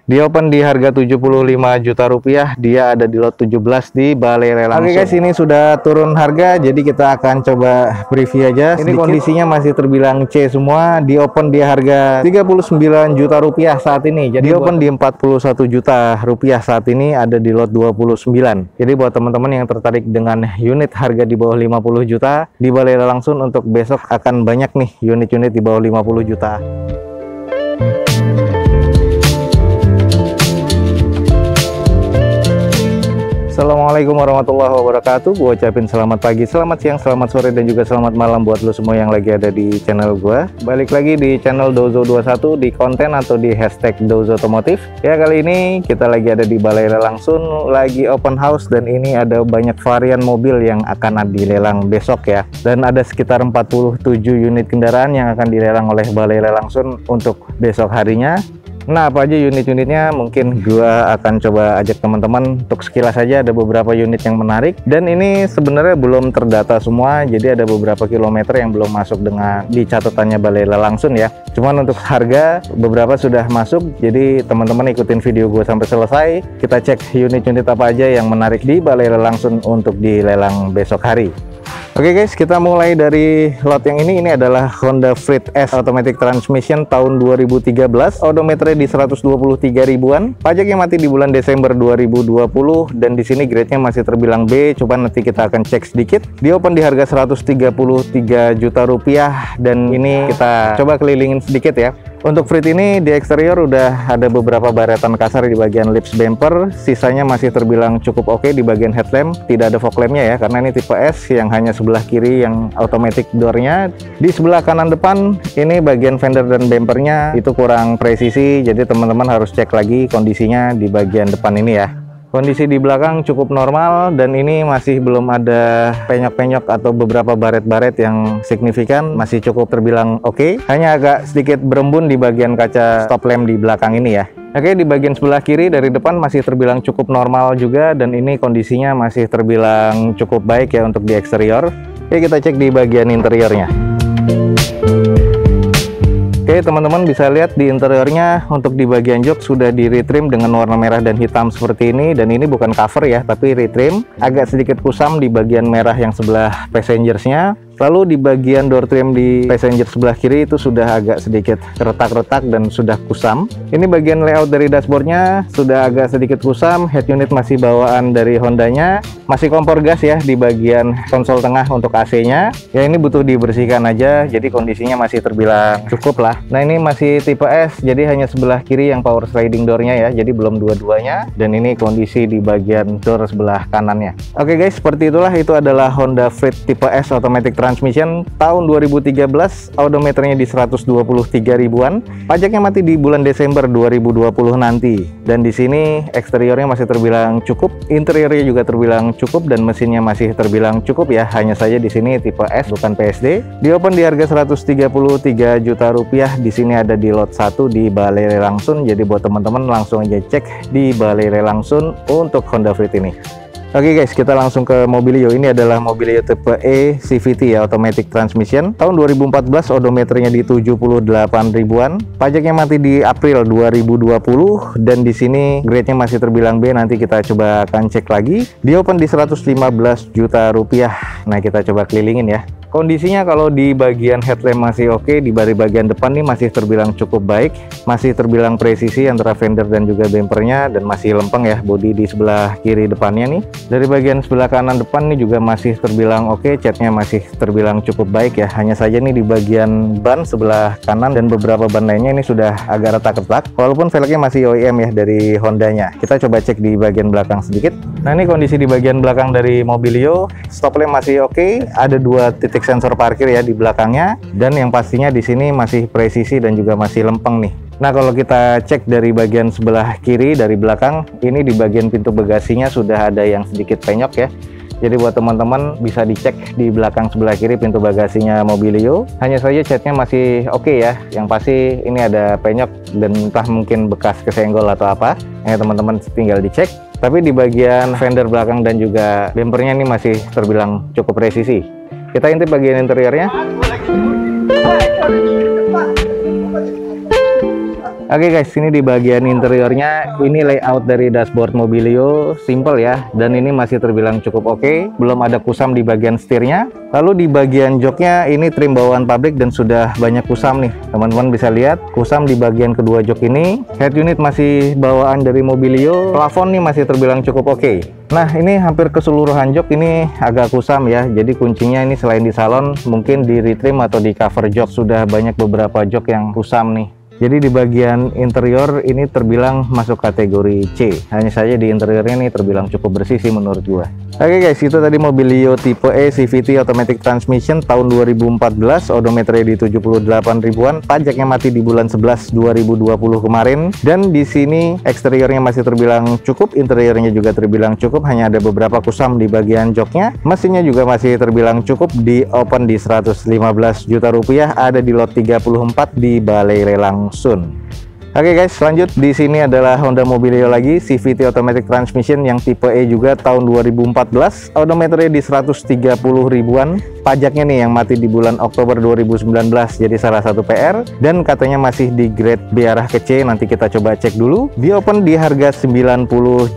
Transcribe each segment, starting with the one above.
Di open di harga 75 juta rupiah, dia ada di lot 17 di Balai Lelang. Oke guys, ini sudah turun harga, jadi kita akan coba preview aja. Ini kondisinya masih terbilang C semua. Di open di harga 39 juta rupiah saat ini. Jadi open di 41 juta rupiah saat ini, ada di lot 29. Jadi buat teman-teman yang tertarik dengan unit harga di bawah 50 juta di Balai Lelang Sun, untuk besok akan banyak nih unit-unit di bawah 50 juta. Assalamualaikum warahmatullahi wabarakatuh. Gue ucapin selamat pagi, selamat siang, selamat sore, dan juga selamat malam buat lo semua yang lagi ada di channel gue. Balik lagi di channel Dozo21 di konten atau di hashtag Dozo Otomotif. Ya, kali ini kita lagi ada di Balai Lelang Sun, lagi open house, dan ini ada banyak varian mobil yang akan dilelang besok ya. Dan ada sekitar 47 unit kendaraan yang akan dilelang oleh Balai Lelang Sun untuk besok harinya. Nah, apa aja unit-unitnya mungkin gua akan coba ajak teman-teman untuk sekilas saja. Ada beberapa unit yang menarik, dan ini sebenarnya belum terdata semua, jadi ada beberapa kilometer yang belum masuk dengan di catatannya Balai Lelang Sun ya. Cuman untuk harga beberapa sudah masuk, jadi teman-teman ikutin video gue sampai selesai. Kita cek unit-unit apa aja yang menarik di Balai Lelang Sun untuk dilelang besok hari. Oke guys, kita mulai dari lot yang ini. Ini adalah Honda Freed S Automatic Transmission tahun 2013. Odometernya di 123 ribuan. Pajaknya mati di bulan Desember 2020, dan di sini grade-nya masih terbilang B. Coba nanti kita akan cek sedikit. Di open di harga 133 juta rupiah, dan ini kita coba kelilingin sedikit ya. Untuk Freed ini di eksterior udah ada beberapa baretan kasar di bagian lips bumper. Sisanya masih terbilang cukup oke di bagian headlamp. Tidak ada fog lampnya ya, karena ini tipe S yang hanya sebelah kiri yang automatic door-nya. Di sebelah kanan depan ini bagian fender dan bumpernya itu kurang presisi, jadi teman-teman harus cek lagi kondisinya di bagian depan ini ya. Kondisi di belakang cukup normal, dan ini masih belum ada penyok-penyok atau beberapa baret-baret yang signifikan, masih cukup terbilang oke. Hanya agak sedikit berembun di bagian kaca stop lamp di belakang ini ya. Oke, di bagian sebelah kiri dari depan masih terbilang cukup normal juga, dan ini kondisinya masih terbilang cukup baik ya untuk di eksterior. Oke, kita cek di bagian interiornya. Oke, teman-teman bisa lihat di interiornya untuk di bagian jok sudah di retrim dengan warna merah dan hitam seperti ini, dan ini bukan cover ya, tapi retrim. Agak sedikit kusam di bagian merah yang sebelah passengersnya. Lalu di bagian door trim di passenger sebelah kiri itu sudah agak sedikit retak-retak dan sudah kusam. Ini bagian layout dari dashboardnya sudah agak sedikit kusam. Head unit masih bawaan dari Hondanya. Masih kompor gas ya di bagian konsol tengah untuk AC-nya. Ya, ini butuh dibersihkan aja, jadi kondisinya masih terbilang cukup lah. Nah, ini masih tipe S, jadi hanya sebelah kiri yang power sliding door-nya ya, jadi belum dua-duanya. Dan ini kondisi di bagian door sebelah kanannya. Oke guys, seperti itulah, itu adalah Honda Freed tipe S Automatic Transmission tahun 2013. Odometernya di 123 ribuan. Pajaknya mati di bulan Desember 2020 nanti. Dan di sini eksteriornya masih terbilang cukup, interiornya juga terbilang cukup, dan mesinnya masih terbilang cukup ya. Hanya saja di sini tipe S bukan PSD. Di open di harga 133 juta rupiah. Di sini ada di lot 1 di Balai Lelang Sun. Jadi buat teman-teman langsung aja cek di Balai Lelang Sun untuk Honda Freed ini. Oke guys, kita langsung ke Mobilio. Ini adalah Mobilio tipe E CVT ya, Automatic Transmission. Tahun 2014, odometernya di 78 ribuan. Pajaknya mati di April 2020, dan di sini grade-nya masih terbilang B. Nanti kita coba akan cek lagi. Di open di 115 juta rupiah. Nah, kita coba kelilingin ya. Kondisinya kalau di bagian headlamp masih oke, di bagian depan nih masih terbilang cukup baik, masih terbilang presisi antara fender dan juga bumpernya, dan masih lempeng ya bodi di sebelah kiri depannya nih. Dari bagian sebelah kanan depan nih juga masih terbilang oke, catnya masih terbilang cukup baik ya. Hanya saja nih di bagian ban sebelah kanan dan beberapa ban lainnya ini sudah agak retak-retak, walaupun velgnya masih OEM ya dari Hondanya. Kita coba cek di bagian belakang sedikit. Nah, ini kondisi di bagian belakang dari Mobilio. Stop lamp masih oke, ada 2 titik sensor parkir ya di belakangnya, dan yang pastinya di sini masih presisi dan juga masih lempeng nih. Nah, kalau kita cek dari bagian sebelah kiri dari belakang, ini di bagian pintu bagasinya sudah ada yang sedikit penyok ya. Jadi buat teman-teman bisa dicek di belakang sebelah kiri pintu bagasinya Mobilio. Hanya saja catnya masih oke ya. Yang pasti ini ada penyok, dan entah mungkin bekas kesenggol atau apa. Ya, teman-teman tinggal dicek. Tapi di bagian fender belakang dan juga bumpernya ini masih terbilang cukup presisi. Kita intip bagian interiornya. Oke guys, ini di bagian interiornya, ini layout dari dashboard Mobilio, simple ya, dan ini masih terbilang cukup oke, belum ada kusam di bagian setirnya. Lalu di bagian joknya, ini trim bawaan pabrik dan sudah banyak kusam nih, teman-teman bisa lihat kusam di bagian kedua jok ini. Head unit masih bawaan dari Mobilio, plafon nih masih terbilang cukup oke. Nah, ini hampir keseluruhan jok ini agak kusam ya, jadi kuncinya ini selain di salon, mungkin di retrim atau di cover jok sudah banyak beberapa jok yang kusam nih. Jadi di bagian interior ini terbilang masuk kategori C. Hanya saja di interiornya ini terbilang cukup bersih sih menurut gua. Oke guys, itu tadi Mobilio tipe E CVT Automatic Transmission tahun 2014, odometernya di 78 ribuan, pajaknya mati di bulan 11 2020 kemarin. Dan di sini eksteriornya masih terbilang cukup, interiornya juga terbilang cukup, hanya ada beberapa kusam di bagian joknya. Mesinnya juga masih terbilang cukup, di open di 115 juta rupiah, ada di lot 34 di Balai Lelang Sun. Oke guys, lanjut. Di sini adalah Honda Mobilio lagi, CVT Automatic Transmission yang tipe E juga tahun 2014, odometernya di 130 ribuan, pajaknya nih yang mati di bulan Oktober 2019, jadi salah satu PR, dan katanya masih di grade B arah ke C. Nanti kita coba cek dulu. Di open di harga 90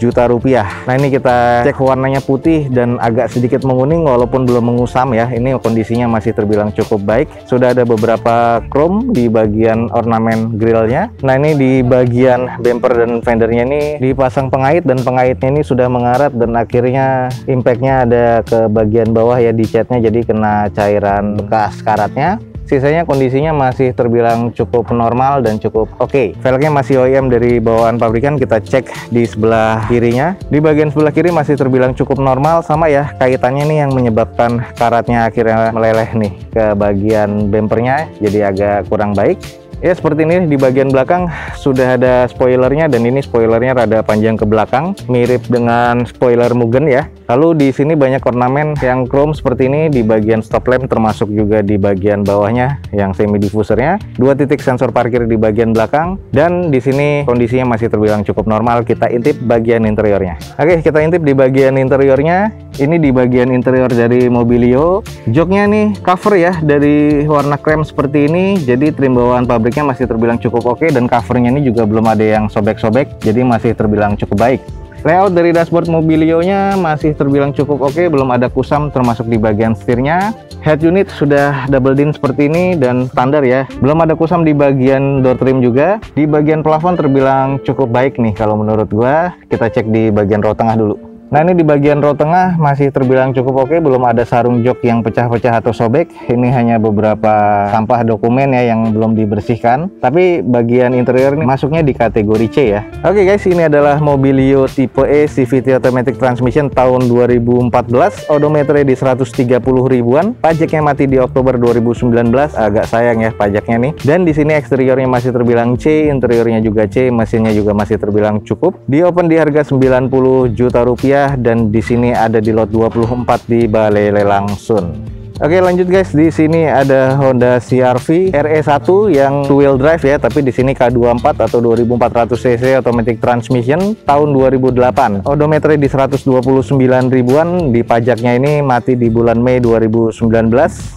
juta rupiah. Nah, ini kita cek warnanya putih dan agak sedikit menguning walaupun belum mengusam ya. Ini kondisinya masih terbilang cukup baik. Sudah ada beberapa chrome di bagian ornamen grillnya. Nah, ini di bagian bumper dan fendernya ini dipasang pengait, dan pengaitnya ini sudah mengarat dan akhirnya impactnya ada ke bagian bawah ya di catnya, jadi kena cairan bekas karatnya. Sisanya kondisinya masih terbilang cukup normal dan cukup oke. Velgnya masih OEM dari bawaan pabrikan. Kita cek di sebelah kirinya. Di bagian sebelah kiri masih terbilang cukup normal, sama ya kaitannya nih yang menyebabkan karatnya akhirnya meleleh nih ke bagian bumpernya, jadi agak kurang baik. Ya seperti ini. Di bagian belakang sudah ada spoilernya, dan ini spoilernya rada panjang ke belakang, mirip dengan spoiler Mugen ya. Lalu di sini banyak ornamen yang chrome seperti ini di bagian stop lamp, termasuk juga di bagian bawahnya yang semi diffusernya. 2 titik sensor parkir di bagian belakang, dan di sini kondisinya masih terbilang cukup normal. Kita intip bagian interiornya. Oke, kita intip di bagian interiornya. Ini di bagian interior dari Mobilio. Joknya nih cover ya dari warna krem seperti ini, jadi trim bawaan pabriknya masih terbilang cukup oke, dan covernya ini juga belum ada yang sobek-sobek, jadi masih terbilang cukup baik. Layout dari dashboard Mobilio-nya masih terbilang cukup oke, belum ada kusam termasuk di bagian setirnya. Head unit sudah double din seperti ini dan standar ya. Belum ada kusam di bagian door trim juga. Di bagian plafon terbilang cukup baik nih kalau menurut gua. Kita cek di bagian row tengah dulu. Nah, ini di bagian row tengah masih terbilang cukup oke, belum ada sarung jok yang pecah-pecah atau sobek. Ini hanya beberapa sampah dokumen ya yang belum dibersihkan. Tapi bagian interior ini masuknya di kategori C ya. Oke guys, ini adalah Mobilio tipe E CVT Automatic Transmission tahun 2014, odometernya di 130 ribuan, pajaknya mati di Oktober 2019. Agak sayang ya pajaknya nih. Dan di sini eksteriornya masih terbilang C, interiornya juga C, mesinnya juga masih terbilang cukup. Di open di harga 90 juta rupiah. Dan di sini ada di lot 24 di Balai Lelang Sun. Oke, lanjut guys. Di sini ada Honda CR-V RE1 yang 2-wheel drive ya, tapi di sini K24 atau 2400 cc automatic transmission tahun 2008. Odometernya di 129 ribuan, di pajaknya ini mati di bulan Mei 2019.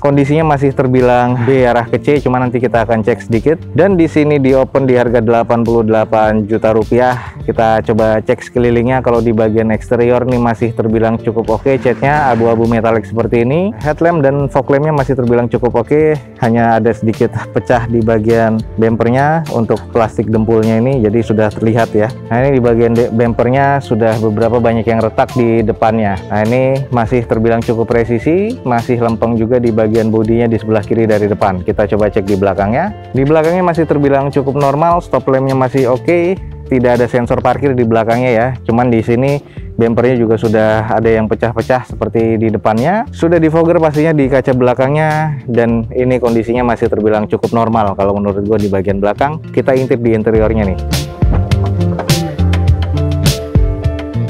Kondisinya masih terbilang B arah ke C, cuma nanti kita akan cek sedikit. Dan di sini di open di harga 88 juta rupiah. Kita coba cek sekelilingnya. Kalau di bagian eksterior nih masih terbilang cukup oke, catnya abu-abu metalik seperti ini. Headlamp dan fog lampnya masih terbilang cukup oke, hanya ada sedikit pecah di bagian bumpernya untuk plastik dempulnya ini, jadi sudah terlihat ya. Nah, ini di bagian bumpernya sudah beberapa banyak yang retak di depannya. Nah, ini masih terbilang cukup presisi, masih lempeng juga di bagian bodinya di sebelah kiri dari depan. Kita coba cek di belakangnya. Di belakangnya masih terbilang cukup normal, stop lampnya masih oke. Tidak ada sensor parkir di belakangnya ya, cuman di sini bumpernya juga sudah ada yang pecah-pecah seperti di depannya. Sudah di fogger pastinya di kaca belakangnya, dan ini kondisinya masih terbilang cukup normal kalau menurut gue di bagian belakang. Kita intip di interiornya nih.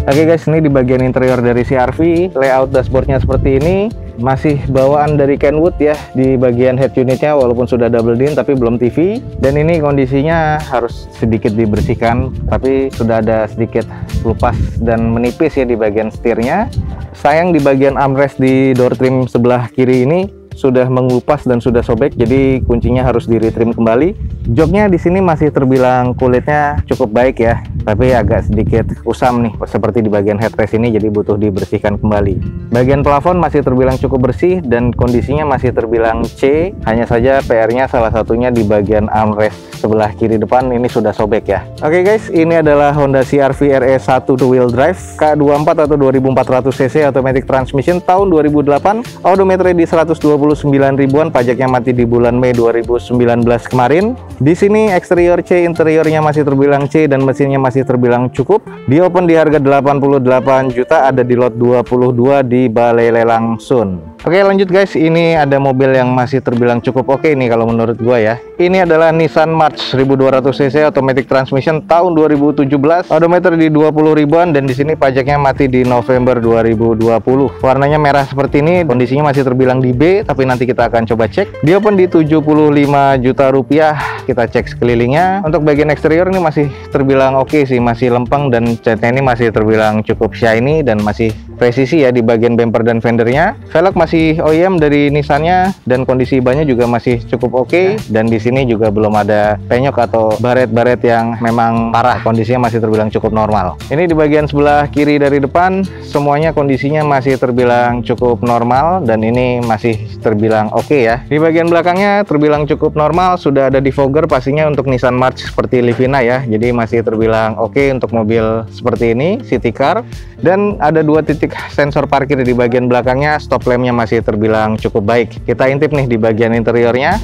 Oke guys, ini di bagian interior dari CR-V, layout dashboardnya seperti ini. Masih bawaan dari Kenwood ya di bagian head unitnya, walaupun sudah double din tapi belum TV. Dan ini kondisinya harus sedikit dibersihkan, tapi sudah ada sedikit lupas dan menipis ya di bagian setirnya. Sayang di bagian armrest di door trim sebelah kiri ini sudah mengupas dan sudah sobek, jadi kuncinya harus di retrim kembali. Joknya di sini masih terbilang kulitnya cukup baik ya, tapi agak sedikit kusam nih seperti di bagian headrest ini, jadi butuh dibersihkan kembali. Bagian plafon masih terbilang cukup bersih dan kondisinya masih terbilang C, hanya saja PR-nya salah satunya di bagian armrest sebelah kiri depan ini sudah sobek ya. Oke guys, ini adalah Honda CR-V RE1 2 wheel drive K24 atau 2400 cc automatic transmission tahun 2008, odometer di 129 ribuan, pajaknya mati di bulan Mei 2019 kemarin. Di sini eksterior C, interiornya masih terbilang C dan mesinnya masih terbilang cukup. Di open di harga 88 juta, ada di lot 22 di Balai Lelang Sun. Oke lanjut guys, ini ada mobil yang masih terbilang cukup oke nih kalau menurut gua ya. Ini adalah Nissan March 1200 cc automatic transmission tahun 2017, odometer di 20 ribuan dan di sini pajaknya mati di November 2020. Warnanya merah seperti ini, kondisinya masih terbilang di B, tapi nanti kita akan coba cek. Di open di 75 juta rupiah, kita cek sekelilingnya. Untuk bagian eksterior ini masih terbilang oke sih, masih lempeng dan catnya ini masih terbilang cukup shiny dan masih presisi ya di bagian bumper dan fendernya. Velg masih OEM dari Nissan-nya dan kondisi bannya juga masih cukup oke. Dan di sini juga belum ada penyok atau baret-baret yang memang parah, kondisinya masih terbilang cukup normal. Ini di bagian sebelah kiri dari depan semuanya kondisinya masih terbilang cukup normal dan ini masih terbilang oke ya. Di bagian belakangnya terbilang cukup normal, sudah ada defogger pastinya untuk Nissan March seperti Livina ya. Jadi masih terbilang oke untuk mobil seperti ini, city car. Dan ada 2 titik sensor parkir di bagian belakangnya, stop lampnya masih terbilang cukup baik. Kita intip nih di bagian interiornya.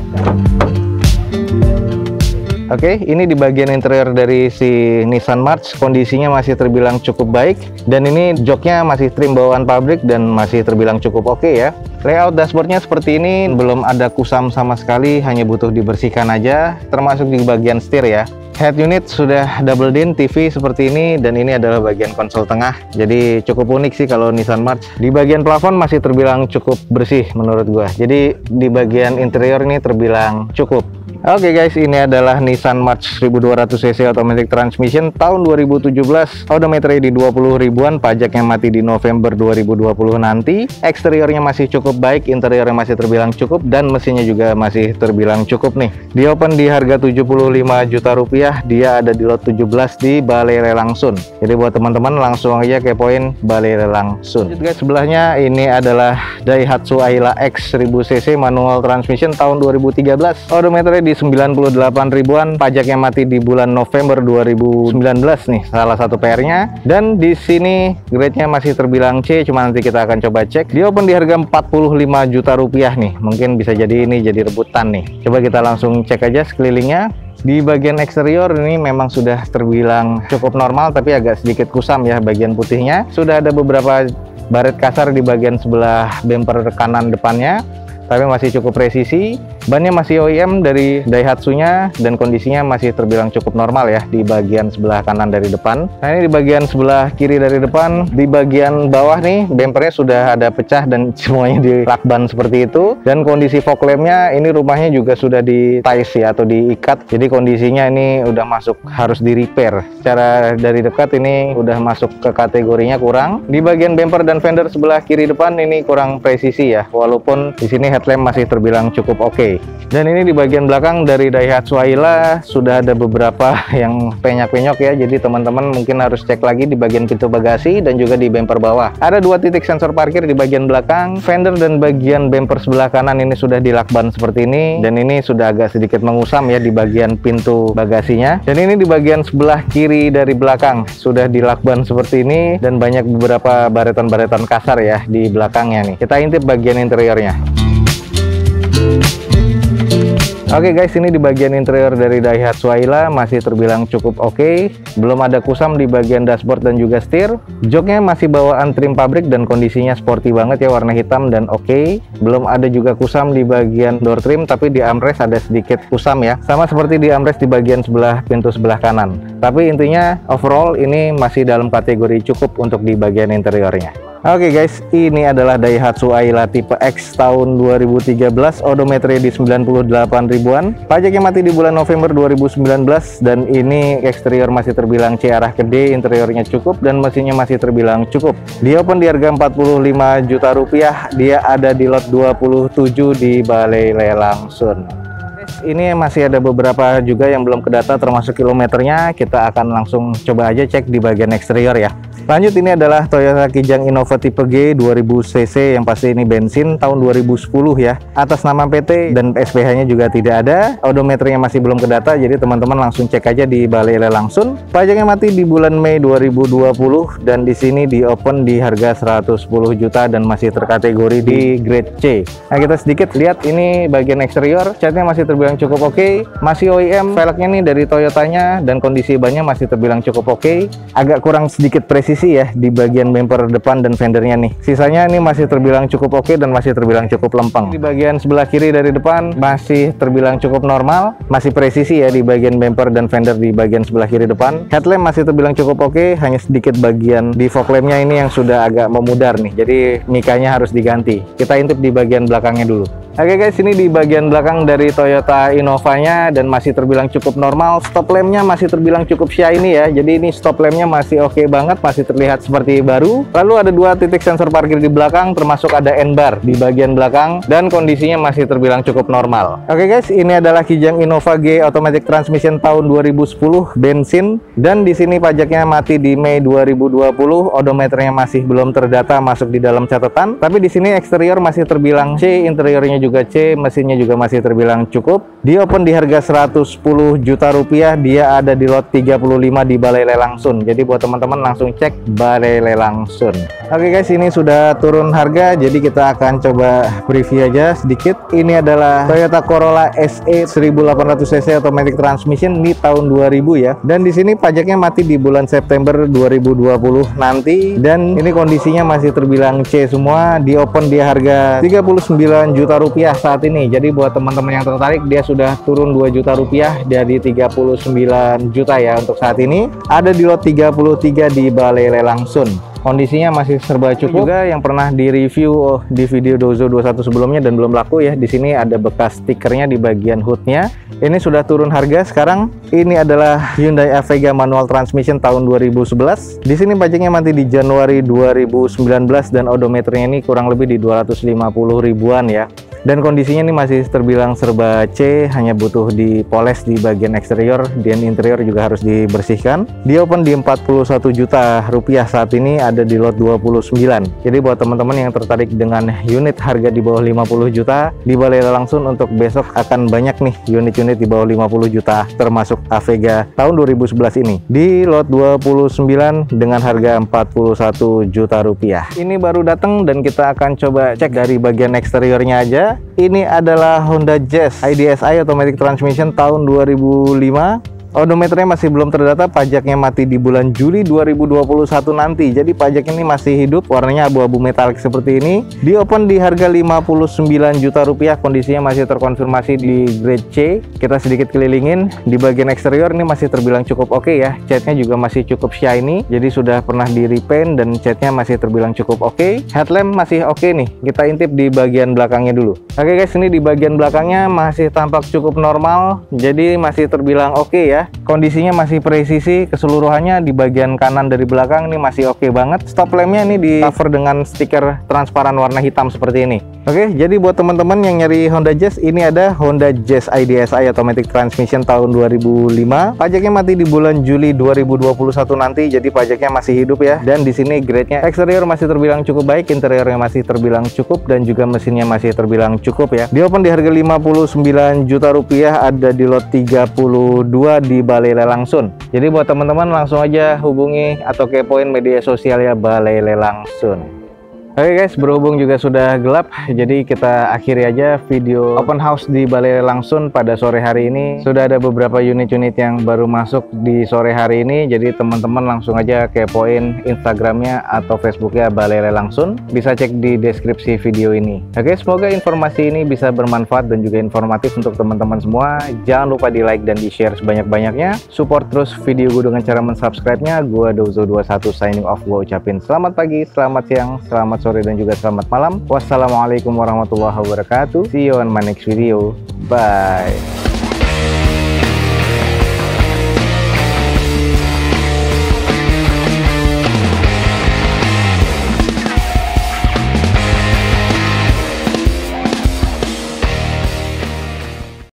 Oke, ini di bagian interior dari si Nissan March, kondisinya masih terbilang cukup baik. Dan ini joknya masih trim bawaan pabrik dan masih terbilang cukup oke ya. Layout dashboardnya seperti ini, belum ada kusam sama sekali, hanya butuh dibersihkan aja, termasuk di bagian setir ya. Head unit sudah double din TV seperti ini dan ini adalah bagian konsol tengah. Jadi cukup unik sih kalau Nissan March. Di bagian plafon masih terbilang cukup bersih menurut gua. Jadi di bagian interior ini terbilang cukup. Oke guys, ini adalah Nissan March 1200 cc automatic transmission tahun 2017, odometer di 20 ribuan, pajaknya mati di November 2020 nanti. Eksteriornya masih cukup baik, interiornya masih terbilang cukup dan mesinnya juga masih terbilang cukup nih. Di open di harga 75 juta rupiah, dia ada di lot 17 di Balai Lelang Sun. Jadi buat teman-teman langsung aja kepoin Balai Lelang Sun. Guys, sebelahnya ini adalah Daihatsu Ayla X 1000 cc manual transmission tahun 2013, odometer di 98 ribuan, pajaknya mati di bulan November 2019 nih, salah satu PR-nya. Dan di sini grade-nya masih terbilang C, cuma nanti kita akan coba cek. Di open di harga 45 juta rupiah nih, mungkin bisa jadi ini jadi rebutan nih. Coba kita langsung cek aja sekelilingnya. Di bagian eksterior ini memang sudah terbilang cukup normal, tapi agak sedikit kusam ya bagian putihnya. Sudah ada beberapa baret kasar di bagian sebelah bumper kanan depannya, tapi masih cukup presisi. Bannya masih OEM dari Daihatsu-nya dan kondisinya masih terbilang cukup normal ya di bagian sebelah kanan dari depan. Nah ini di bagian sebelah kiri dari depan, di bagian bawah nih bumpernya sudah ada pecah dan semuanya di lakban seperti itu. Dan kondisi fog lamp-nya ini rumahnya juga sudah di ties ya atau diikat. Jadi kondisinya ini udah masuk harus di repair. Secara dari dekat ini udah masuk ke kategorinya kurang. Di bagian bumper dan fender sebelah kiri depan ini kurang presisi ya. Walaupun di sini headlamp masih terbilang cukup oke. Dan ini di bagian belakang dari Daihatsu Ayla sudah ada beberapa yang penyok-penyok ya. Jadi teman-teman mungkin harus cek lagi di bagian pintu bagasi dan juga di bumper bawah. Ada 2 titik sensor parkir di bagian belakang. Fender dan bagian bumper sebelah kanan ini sudah dilakban seperti ini. Dan ini sudah agak sedikit mengusam ya di bagian pintu bagasinya. Dan ini di bagian sebelah kiri dari belakang sudah dilakban seperti ini. Dan banyak beberapa baretan-baretan kasar ya di belakangnya nih. Kita intip bagian interiornya. Oke guys, ini di bagian interior dari Daihatsu Ayla masih terbilang cukup oke. Belum ada kusam di bagian dashboard dan juga setir. Joknya masih bawaan trim pabrik dan kondisinya sporty banget ya, warna hitam dan oke. Belum ada juga kusam di bagian door trim, tapi di armrest ada sedikit kusam ya. Sama seperti di armrest di bagian sebelah pintu sebelah kanan. Tapi intinya overall ini masih dalam kategori cukup untuk di bagian interiornya. Oke guys, ini adalah Daihatsu Ayla tipe X tahun 2013, odometer di 98 ribuan, pajaknya mati di bulan November 2019, dan ini eksterior masih terbilang C arah ke D, interiornya cukup, dan mesinnya masih terbilang cukup. Dia open di harga 45 juta rupiah, dia ada di lot 27 di Balai Lelang Sun. ini masih ada beberapa juga yang belum kedata termasuk kilometernya. Kita akan langsung coba aja cek di bagian eksterior ya. Lanjut, ini adalah Toyota Kijang Innova tipe G 2000 cc yang pasti ini bensin tahun 2010 ya. Atas nama PT dan SPH-nya juga tidak ada. Odometernya masih belum kedata, jadi teman-teman langsung cek aja di Balai Lelang Sun. Pajaknya mati di bulan Mei 2020 dan di sini di open di harga 110 juta dan masih terkategori di grade C. Nah, kita sedikit lihat ini bagian eksterior, catnya masih terbilang cukup oke, masih OEM, velgnya nih dari Toyotanya dan kondisi bannya masih terbilang cukup oke. Agak kurang sedikit presisi ya di bagian bumper depan dan fendernya nih. Sisanya ini masih terbilang cukup oke dan masih terbilang cukup lempeng. Di bagian sebelah kiri dari depan masih terbilang cukup normal, masih presisi ya di bagian bumper dan fender di bagian sebelah kiri depan. Headlamp masih terbilang cukup oke, hanya sedikit bagian di fog lampnya ini yang sudah agak memudar nih, jadi mikanya harus diganti. Kita intip di bagian belakangnya dulu. Oke guys, ini di bagian belakang dari Toyota Innova-nya dan masih terbilang cukup normal. Stop lamp-nya masih terbilang cukup shiny ya. Jadi ini stop lamp-nya masih oke banget, masih terlihat seperti baru. Lalu ada 2 titik sensor parkir di belakang, termasuk ada N-bar di bagian belakang dan kondisinya masih terbilang cukup normal. Oke guys, ini adalah Kijang Innova G automatic transmission tahun 2010 bensin dan di sini pajaknya mati di Mei 2020. Odometernya masih belum terdata masuk di dalam catatan. Tapi di sini eksterior masih terbilang C, interiornya juga C, mesinnya juga masih terbilang cukup. Di open di harga 110 juta rupiah, dia ada di lot 35 di Balai Lelang Sun. Jadi buat teman-teman langsung cek Balai Lelang Sun. Oke guys, ini sudah turun harga, jadi kita akan coba preview aja sedikit. Ini adalah Toyota Corolla SE 1800 cc automatic transmission di tahun 2000 ya. Dan di sini pajaknya mati di bulan September 2020 nanti dan ini kondisinya masih terbilang C semua. Di open di harga 39 juta rupiah saat ini. Jadi buat teman-teman yang tertarik, dia sudah turun 2 juta rupiah dari 39 juta ya untuk saat ini. Ada di lot 33 di Balai Lelang Sun. Kondisinya masih serba cukup. Juga yang pernah di-review di video Dozo 21 sebelumnya dan belum laku ya. Di sini ada bekas stikernya di bagian hoodnya. Ini sudah turun harga sekarang. Ini adalah Hyundai Avega manual transmission tahun 2011. Di sini pajaknya mati di Januari 2019 dan odometernya ini kurang lebih di 250 ribuan ya. Dan kondisinya ini masih terbilang serba C, hanya butuh dipoles di bagian eksterior dan interior juga harus dibersihkan. Di open di 41 juta rupiah saat ini, ada di lot 29. Jadi buat teman-teman yang tertarik dengan unit harga di bawah 50 juta di Balai Lelang Sun, untuk besok akan banyak nih unit-unit di bawah 50 juta termasuk Avega tahun 2011 ini di lot 29 dengan harga 41 juta rupiah. Ini baru datang dan kita akan coba cek dari bagian eksteriornya aja. Ini adalah Honda Jazz IDSI automatic transmission tahun 2005. Odometernya masih belum terdata, pajaknya mati di bulan Juli 2021 nanti. Jadi pajak ini masih hidup, warnanya abu-abu metalik seperti ini. Di open di harga 59 juta rupiah, kondisinya masih terkonfirmasi di grade C. Kita sedikit kelilingin. Di bagian eksterior ini masih terbilang cukup oke ya. Catnya juga masih cukup shiny, jadi sudah pernah di repaint dan catnya masih terbilang cukup oke. Headlamp masih oke nih. Kita intip di bagian belakangnya dulu. Oke guys, ini di bagian belakangnya masih tampak cukup normal, jadi masih terbilang oke ya. Kondisinya masih presisi keseluruhannya. Di bagian kanan dari belakang ini masih oke banget. Stop lampnya ini di cover dengan stiker transparan warna hitam seperti ini. Oke, jadi buat teman-teman yang nyari Honda Jazz, ini ada Honda Jazz IDSI automatic transmission tahun 2005. Pajaknya mati di bulan Juli 2021 nanti, jadi pajaknya masih hidup ya. Dan di sini grade-nya eksterior masih terbilang cukup baik, interiornya masih terbilang cukup, dan juga mesinnya masih terbilang cukup ya. Di open di harga 59 juta rupiah, ada di lot 32 di Balai Lelang Sun. Jadi buat teman-teman langsung aja hubungi atau kepoin media sosialnya Balai Lelang Sun. Oke guys, berhubung juga sudah gelap, jadi kita akhiri aja video open house di Balai Lelang Sun pada sore hari ini. Sudah ada beberapa unit-unit yang baru masuk di sore hari ini, jadi teman-teman langsung aja kepoin Instagramnya atau Facebooknya Balai Lelang Sun. Bisa cek di deskripsi video ini. Oke, semoga informasi ini bisa bermanfaat dan juga informatif untuk teman-teman semua. Jangan lupa di like dan di share sebanyak-banyaknya. Support terus video gue dengan cara mensubscribe-nya. Gue Dozo21 signing off. Gue ucapin selamat pagi, selamat siang, selamat sore, dan juga selamat malam. Wassalamualaikum warahmatullahi wabarakatuh. See you on my next video. Bye.